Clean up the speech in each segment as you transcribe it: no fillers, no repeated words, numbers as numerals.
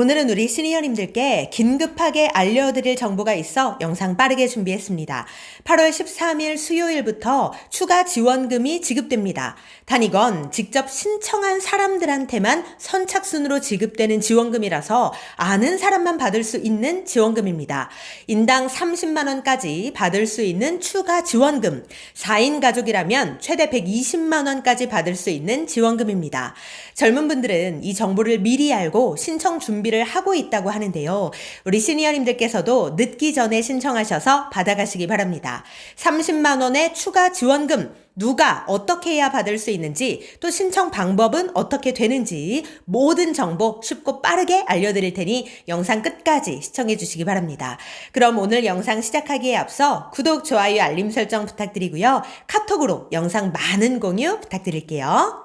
오늘은 우리 시니어님들께 긴급하게 알려드릴 정보가 있어 영상 빠르게 준비했습니다. 8월 13일 수요일부터 추가 지원금이 지급됩니다. 단 이건 직접 신청한 사람들한테만 선착순으로 지급되는 지원금이라서 아는 사람만 받을 수 있는 지원금입니다. 인당 30만 원까지 받을 수 있는 추가 지원금, 4인 가족이라면 최대 120만 원까지 받을 수 있는 지원금입니다. 젊은 분들은 이 정보를 미리 알고 신청 준비를 하고 있다고 하는데요. 우리 시니어님들께서도 늦기 전에 신청하셔서 받아가시기 바랍니다. 30만 원의 추가 지원금, 누가 어떻게 해야 받을 수 있는지, 또 신청 방법은 어떻게 되는지 모든 정보 쉽고 빠르게 알려드릴 테니 영상 끝까지 시청해 주시기 바랍니다. 그럼 오늘 영상 시작하기에 앞서 구독, 좋아요, 알림 설정 부탁드리고요. 카톡으로 영상 많은 공유 부탁드릴게요.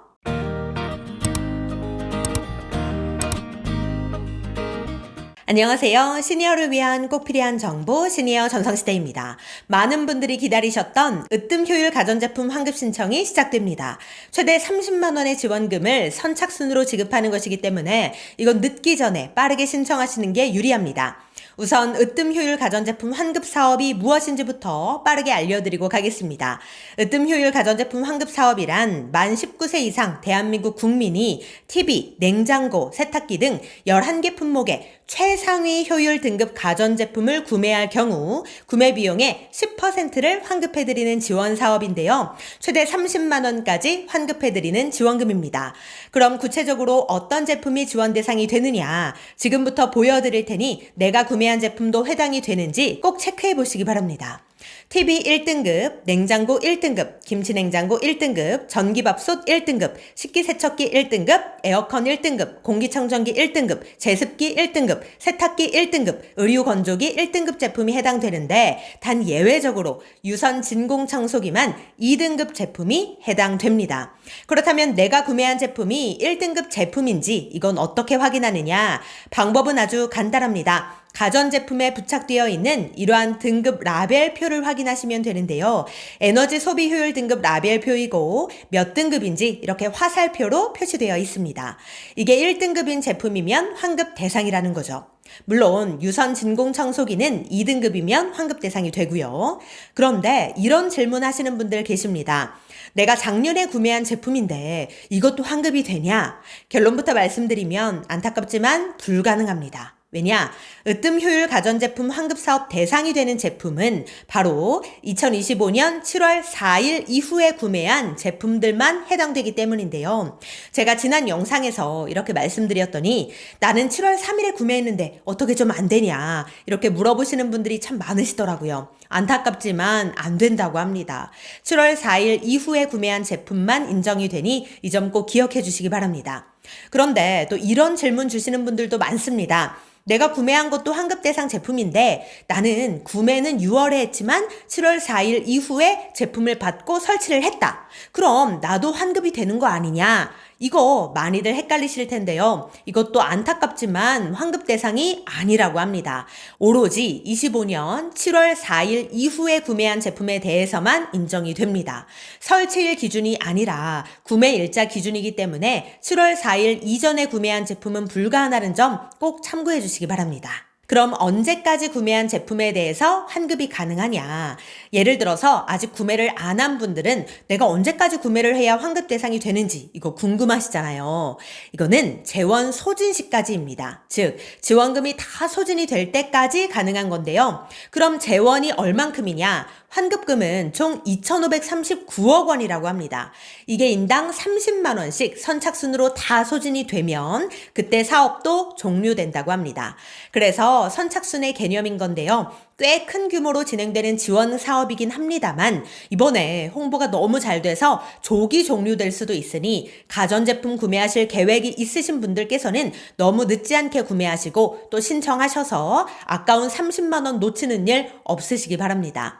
안녕하세요. 시니어를 위한 꼭 필요한 정보 시니어 전성시대입니다. 많은 분들이 기다리셨던 으뜸 효율 가전제품 환급 신청이 시작됩니다. 최대 30만 원의 지원금을 선착순으로 지급하는 것이기 때문에 이건 늦기 전에 빠르게 신청하시는 게 유리합니다. 우선 으뜸 효율 가전제품 환급 사업이 무엇인지부터 빠르게 알려드리고 가겠습니다. 으뜸 효율 가전제품 환급 사업이란 만 19세 이상 대한민국 국민이 TV, 냉장고, 세탁기 등 11개 품목의 최상위 효율 등급 가전제품을 구매할 경우 구매 비용의 10%를 환급해드리는 지원 사업인데요. 최대 30만 원까지 환급해드리는 지원금입니다. 그럼 구체적으로 어떤 제품이 지원 대상이 되느냐, 지금부터 보여드릴 테니 내가 구매한 제품도 해당이 되는지 꼭 체크해 보시기 바랍니다. TV 1등급, 냉장고 1등급, 김치냉장고 1등급, 전기밥솥 1등급, 식기세척기 1등급, 에어컨 1등급, 공기청정기 1등급, 제습기 1등급, 세탁기 1등급, 의류건조기 1등급 제품이 해당되는데 단 예외적으로 유선 진공청소기만 2등급 제품이 해당됩니다. 그렇다면 내가 구매한 제품이 1등급 제품인지 이건 어떻게 확인하느냐? 방법은 아주 간단합니다. 가전제품에 부착되어 있는 이러한 등급 라벨표를 확인하시면 되는데요. 에너지 소비 효율 등급 라벨표이고 몇 등급인지 이렇게 화살표로 표시되어 있습니다. 이게 1등급인 제품이면 환급 대상이라는 거죠. 물론 유선 진공청소기는 2등급이면 환급 대상이 되고요. 그런데 이런 질문 하시는 분들 계십니다. 내가 작년에 구매한 제품인데 이것도 환급이 되냐? 결론부터 말씀드리면 안타깝지만 불가능합니다. 왜냐? 으뜸 효율 가전제품 환급사업 대상이 되는 제품은 바로 2025년 7월 4일 이후에 구매한 제품들만 해당되기 때문인데요. 제가 지난 영상에서 이렇게 말씀드렸더니 나는 7월 3일에 구매했는데 어떻게 좀 안 되냐 이렇게 물어보시는 분들이 참 많으시더라고요. 안타깝지만 안 된다고 합니다. 7월 4일 이후에 구매한 제품만 인정이 되니 이 점 꼭 기억해 주시기 바랍니다. 그런데 또 이런 질문 주시는 분들도 많습니다. 내가 구매한 것도 환급 대상 제품인데 나는 구매는 6월에 했지만 7월 4일 이후에 제품을 받고 설치를 했다. 그럼 나도 환급이 되는 거 아니냐? 이거 많이들 헷갈리실 텐데요. 이것도 안타깝지만 환급 대상이 아니라고 합니다. 오로지 25년 7월 4일 이후에 구매한 제품에 대해서만 인정이 됩니다. 설치일 기준이 아니라 구매 일자 기준이기 때문에 7월 4일 이전에 구매한 제품은 불가하다는 점 꼭 참고해 주시기 바랍니다. 그럼 언제까지 구매한 제품에 대해서 환급이 가능하냐? 예를 들어서 아직 구매를 안 한 분들은 내가 언제까지 구매를 해야 환급 대상이 되는지 이거 궁금하시잖아요. 이거는 재원 소진 시까지입니다. 즉 지원금이 다 소진이 될 때까지 가능한 건데요. 그럼 재원이 얼만큼이냐? 환급금은 총 2,539억 원이라고 합니다. 이게 인당 30만 원씩 선착순으로 다 소진이 되면 그때 사업도 종료된다고 합니다. 그래서 선착순의 개념인 건데요. 꽤 큰 규모로 진행되는 지원 사업이긴 합니다만 이번에 홍보가 너무 잘 돼서 조기 종료될 수도 있으니 가전제품 구매하실 계획이 있으신 분들께서는 너무 늦지 않게 구매하시고 또 신청하셔서 아까운 30만 원 놓치는 일 없으시기 바랍니다.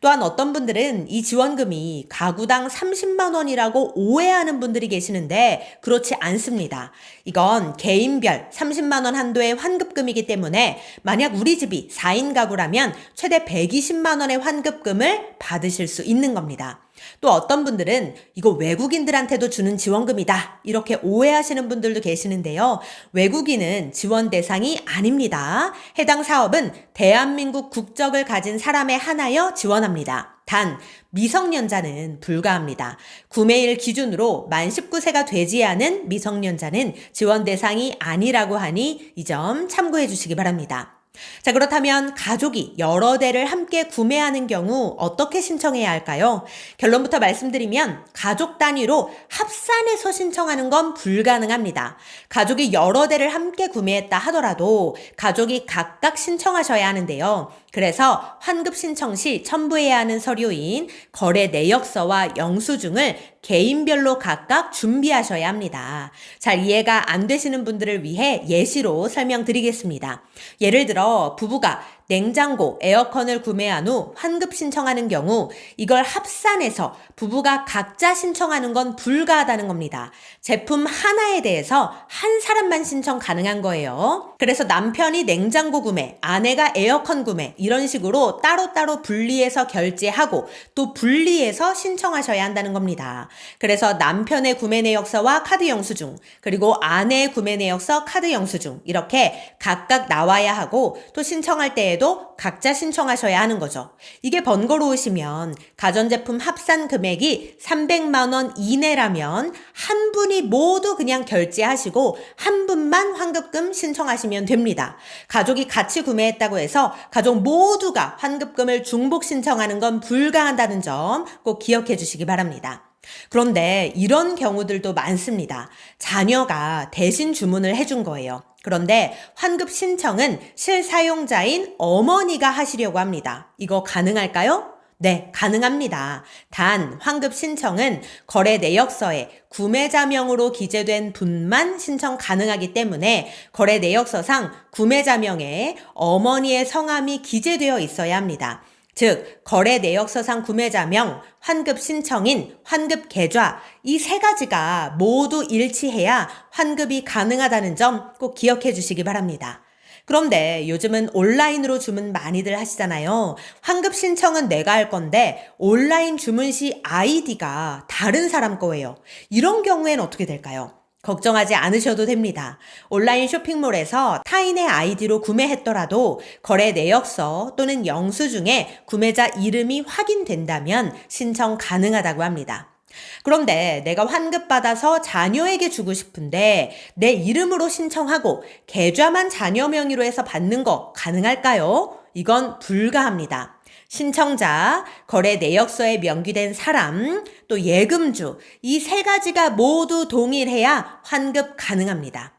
또한 어떤 분들은 이 지원금이 가구당 30만 원이라고 오해하는 분들이 계시는데 그렇지 않습니다. 이건 개인별 30만 원 한도의 환급금이기 때문에 만약 우리 집이 4인 가구라면 최대 120만 원의 환급금을 받으실 수 있는 겁니다. 또 어떤 분들은 이거 외국인들한테도 주는 지원금이다, 이렇게 오해하시는 분들도 계시는데요. 외국인은 지원 대상이 아닙니다. 해당 사업은 대한민국 국적을 가진 사람에 한하여 지원합니다. 단 미성년자는 불가합니다. 구매일 기준으로 만 19세가 되지 않은 미성년자는 지원 대상이 아니라고 하니 이 점 참고해 주시기 바랍니다. 자, 그렇다면 가족이 여러 대를 함께 구매하는 경우 어떻게 신청해야 할까요? 결론부터 말씀드리면 가족 단위로 합산해서 신청하는 건 불가능합니다. 가족이 여러 대를 함께 구매했다 하더라도 가족이 각각 신청하셔야 하는데요. 그래서 환급 신청 시 첨부해야 하는 서류인 거래 내역서와 영수증을 개인별로 각각 준비하셔야 합니다. 잘 이해가 안 되시는 분들을 위해 예시로 설명드리겠습니다. 예를 들어 부부가 냉장고, 에어컨을 구매한 후 환급 신청하는 경우 이걸 합산해서 부부가 각자 신청하는 건 불가하다는 겁니다. 제품 하나에 대해서 한 사람만 신청 가능한 거예요. 그래서 남편이 냉장고 구매, 아내가 에어컨 구매 이런 식으로 따로따로 분리해서 결제하고 또 분리해서 신청하셔야 한다는 겁니다. 그래서 남편의 구매 내역서와 카드 영수증, 그리고 아내의 구매 내역서, 카드 영수증 이렇게 각각 나와야 하고 또 신청할 때에도 각자 신청하셔야 하는 거죠. 이게 번거로우시면 가전제품 합산 금액이 300만 원 이내라면 한 분이 모두 그냥 결제하시고 한 분만 환급금 신청하시면 됩니다. 가족이 같이 구매했다고 해서 가족 모두가 환급금을 중복 신청하는 건 불가한다는 점 꼭 기억해 주시기 바랍니다. 그런데 이런 경우들도 많습니다. 자녀가 대신 주문을 해준 거예요. 그런데 환급 신청은 실사용자인 어머니가 하시려고 합니다. 이거 가능할까요? 네, 가능합니다. 단 환급 신청은 거래 내역서에 구매자명으로 기재된 분만 신청 가능하기 때문에 거래 내역서상 구매자명에 어머니의 성함이 기재되어 있어야 합니다. 즉 거래 내역서상 구매자명, 환급 신청인, 환급 계좌 이 세 가지가 모두 일치해야 환급이 가능하다는 점 꼭 기억해 주시기 바랍니다. 그런데 요즘은 온라인으로 주문 많이들 하시잖아요. 환급 신청은 내가 할 건데 온라인 주문 시 아이디가 다른 사람 거예요. 이런 경우엔 어떻게 될까요? 걱정하지 않으셔도 됩니다. 온라인 쇼핑몰에서 타인의 아이디로 구매했더라도 거래 내역서 또는 영수증에 구매자 이름이 확인된다면 신청 가능하다고 합니다. 그런데 내가 환급받아서 자녀에게 주고 싶은데 내 이름으로 신청하고 계좌만 자녀 명의로 해서 받는 거 가능할까요? 이건 불가합니다. 신청자, 거래 내역서에 명기된 사람, 또 예금주 이 세 가지가 모두 동일해야 환급 가능합니다.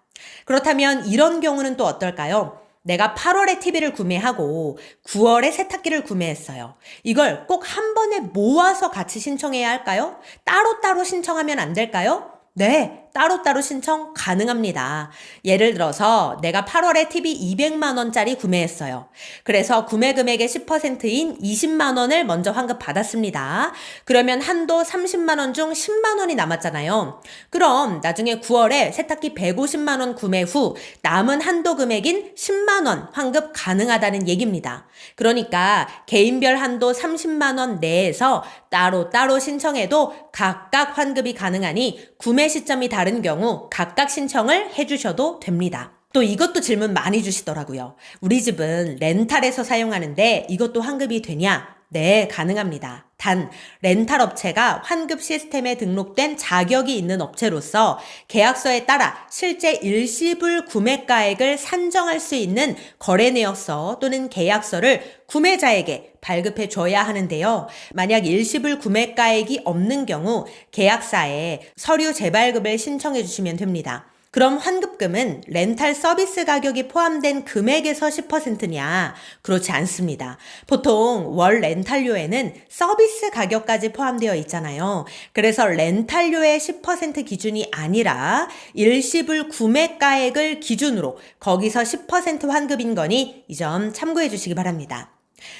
그렇다면 이런 경우는 또 어떨까요? 내가 8월에 TV를 구매하고 9월에 세탁기를 구매했어요. 이걸 꼭 한 번에 모아서 같이 신청해야 할까요? 따로따로 신청하면 안 될까요? 네, 따로따로 신청 가능합니다. 예를 들어서 내가 8월에 TV 200만 원짜리 구매했어요. 그래서 구매 금액의 10%인 20만 원을 먼저 환급 받았습니다. 그러면 한도 30만 원 중 10만 원이 남았잖아요. 그럼 나중에 9월에 세탁기 150만 원 구매 후 남은 한도 금액인 10만 원 환급 가능하다는 얘기입니다. 그러니까 개인별 한도 30만 원 내에서 따로따로 신청해도 각각 환급이 가능하니 구매 시점이 다른 경우 각각 신청을 해주셔도 됩니다. 또 이것도 질문 많이 주시더라고요. 우리 집은 렌탈해서 사용하는데 이것도 환급이 되냐? 네, 가능합니다. 단 렌탈 업체가 환급 시스템에 등록된 자격이 있는 업체로서 계약서에 따라 실제 일시불 구매가액을 산정할 수 있는 거래 내역서 또는 계약서를 구매자에게 발급해 줘야 하는데요. 만약 일시불 구매가액이 없는 경우 계약사에 서류 재발급을 신청해 주시면 됩니다. 그럼 환급금은 렌탈 서비스 가격이 포함된 금액에서 10%냐? 그렇지 않습니다. 보통 월 렌탈료에는 서비스 가격까지 포함되어 있잖아요. 그래서 렌탈료의 10% 기준이 아니라 일시불 구매가액을 기준으로 거기서 10% 환급인 거니 이 점 참고해 주시기 바랍니다.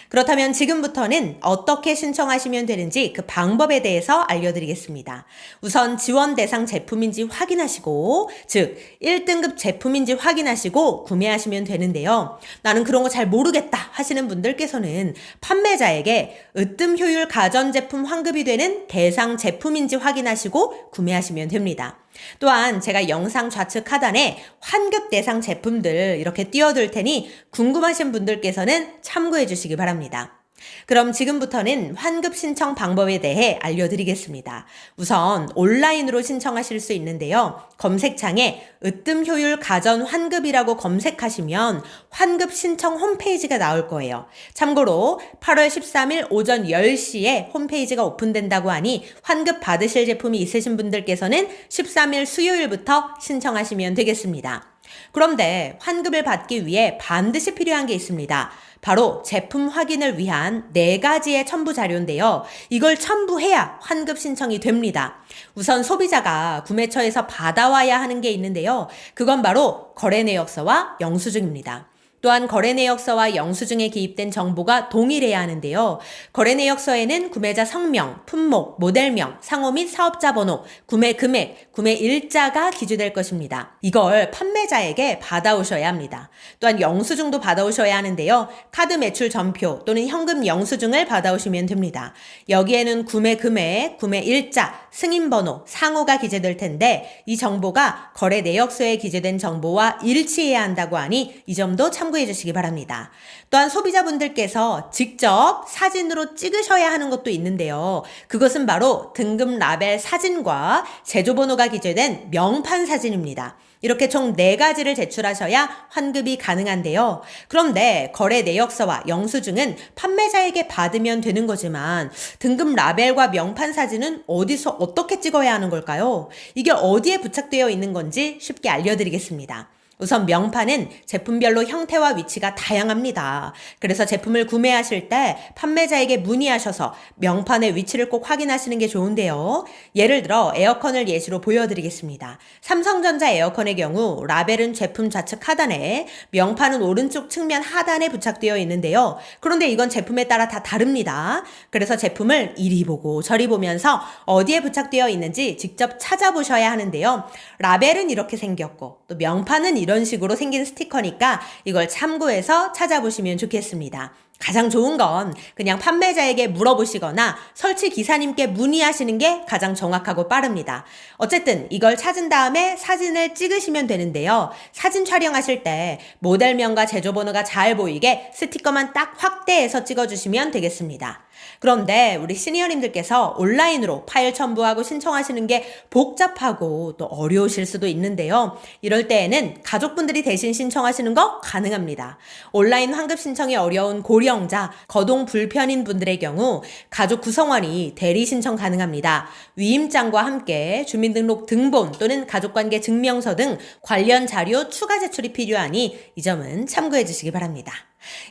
그렇다면 지금부터는 어떻게 신청하시면 되는지 그 방법에 대해서 알려드리겠습니다. 우선 지원 대상 제품인지 확인하시고, 즉 1등급 제품인지 확인하시고 구매하시면 되는데요. 나는 그런 거 잘 모르겠다 하시는 분들께서는 판매자에게 으뜸 효율 가전제품 환급이 되는 대상 제품인지 확인하시고 구매하시면 됩니다. 또한 제가 영상 좌측 하단에 환급 대상 제품들 이렇게 띄워둘 테니 궁금하신 분들께서는 참고해 주시기 바랍니다. 그럼 지금부터는 환급 신청 방법에 대해 알려드리겠습니다. 우선 온라인으로 신청하실 수 있는데요. 검색창에 으뜸 효율 가전 환급이라고 검색하시면 환급 신청 홈페이지가 나올 거예요. 참고로 8월 13일 오전 10시에 홈페이지가 오픈된다고 하니 환급 받으실 제품이 있으신 분들께서는 13일 수요일부터 신청하시면 되겠습니다. 그런데 환급을 받기 위해 반드시 필요한 게 있습니다. 바로 제품 확인을 위한 4가지의 첨부 자료인데요. 이걸 첨부해야 환급 신청이 됩니다. 우선 소비자가 구매처에서 받아와야 하는 게 있는데요. 그건 바로 거래 내역서와 영수증입니다. 또한 거래 내역서와 영수증에 기입된 정보가 동일해야 하는데요. 거래 내역서에는 구매자 성명, 품목, 모델명, 상호 및 사업자 번호, 구매 금액, 구매 일자가 기재될 것입니다. 이걸 판매자에게 받아오셔야 합니다. 또한 영수증도 받아오셔야 하는데요. 카드 매출 전표 또는 현금 영수증을 받아오시면 됩니다. 여기에는 구매 금액, 구매 일자, 승인 번호, 상호가 기재될 텐데 이 정보가 거래 내역서에 기재된 정보와 일치해야 한다고 하니 이 점도 참고해 주시기 바랍니다. 또한 소비자분들께서 직접 사진으로 찍으셔야 하는 것도 있는데요. 그것은 바로 등급 라벨 사진과 제조번호가 기재된 명판 사진입니다. 이렇게 총 4가지를 제출하셔야 환급이 가능한데요. 그런데 거래 내역서와 영수증은 판매자에게 받으면 되는 거지만 등급 라벨과 명판 사진은 어디서 어떻게 찍어야 하는 걸까요? 이게 어디에 부착되어 있는 건지 쉽게 알려드리겠습니다. 우선 명판은 제품별로 형태와 위치가 다양합니다. 그래서 제품을 구매하실 때 판매자에게 문의하셔서 명판의 위치를 꼭 확인하시는 게 좋은데요. 예를 들어 에어컨을 예시로 보여드리겠습니다. 삼성전자 에어컨의 경우 라벨은 제품 좌측 하단에, 명판은 오른쪽 측면 하단에 부착되어 있는데요. 그런데 이건 제품에 따라 다 다릅니다. 그래서 제품을 이리 보고 저리 보면서 어디에 부착되어 있는지 직접 찾아보셔야 하는데요. 라벨은 이렇게 생겼고 또 명판은 이런 식으로 생긴 스티커니까 이걸 참고해서 찾아보시면 좋겠습니다. 가장 좋은 건 그냥 판매자에게 물어보시거나 설치 기사님께 문의하시는 게 가장 정확하고 빠릅니다. 어쨌든 이걸 찾은 다음에 사진을 찍으시면 되는데요. 사진 촬영하실 때 모델명과 제조번호가 잘 보이게 스티커만 딱 확대해서 찍어주시면 되겠습니다. 그런데 우리 시니어님들께서 온라인으로 파일 첨부하고 신청하시는 게 복잡하고 또 어려우실 수도 있는데요. 이럴 때에는 가족분들이 대신 신청하시는 거 가능합니다. 온라인 환급 신청이 어려운 고령자, 거동 불편인 분들의 경우 가족 구성원이 대리 신청 가능합니다. 위임장과 함께 주민등록 등본 또는 가족관계 증명서 등 관련 자료 추가 제출이 필요하니 이 점은 참고해 주시기 바랍니다.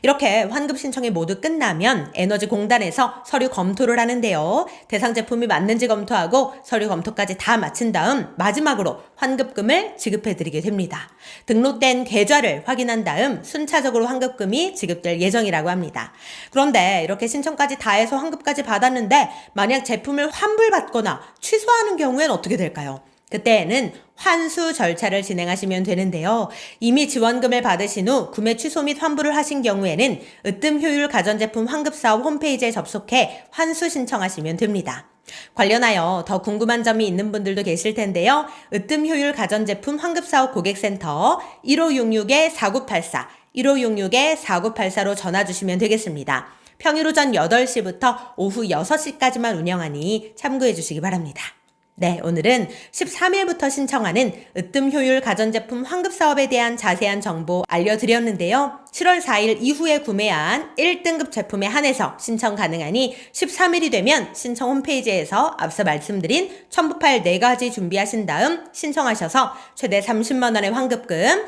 이렇게 환급 신청이 모두 끝나면 에너지공단에서 서류 검토를 하는데요. 대상 제품이 맞는지 검토하고 서류 검토까지 다 마친 다음 마지막으로 환급금을 지급해드리게 됩니다. 등록된 계좌를 확인한 다음 순차적으로 환급금이 지급될 예정이라고 합니다. 그런데 이렇게 신청까지 다 해서 환급까지 받았는데 만약 제품을 환불받거나 취소하는 경우엔 어떻게 될까요? 그때에는 환수 절차를 진행하시면 되는데요. 이미 지원금을 받으신 후 구매 취소 및 환불을 하신 경우에는 으뜸 효율 가전제품 환급사업 홈페이지에 접속해 환수 신청하시면 됩니다. 관련하여 더 궁금한 점이 있는 분들도 계실 텐데요. 으뜸 효율 가전제품 환급사업 고객센터 1566-4984, 1566-4984로 전화 주시면 되겠습니다. 평일 오전 8시부터 오후 6시까지만 운영하니 참고해 주시기 바랍니다. 네, 오늘은 13일부터 신청하는 으뜸 효율 가전제품 환급사업에 대한 자세한 정보 알려드렸는데요. 7월 4일 이후에 구매한 1등급 제품에 한해서 신청 가능하니 13일이 되면 신청 홈페이지에서 앞서 말씀드린 첨부 파일 4가지 준비하신 다음 신청하셔서 최대 30만 원의 환급금,